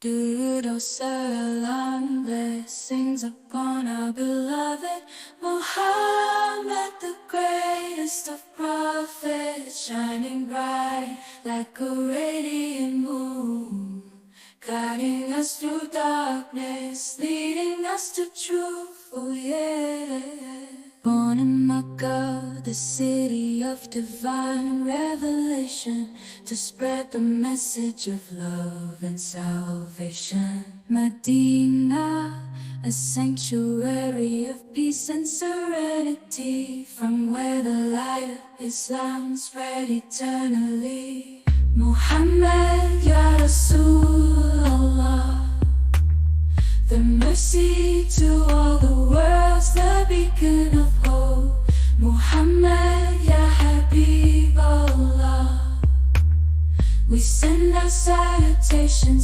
Durudo salam, blessings upon our beloved Muhammad, the greatest of prophets, shining bright like a radiant moon, guiding us through darkness, leading us to truth, oh yeah. Born in Makkah, the city of divine revelation, to spread the message of love and salvation. Medina, a sanctuary of peace and serenity, from where the light of Islam spread eternally. Muhammad, Ya Rasulullah, the mercy to all the worlds, the beacon of hope. Muhammad, Ya Habib Allah, we send our salutations in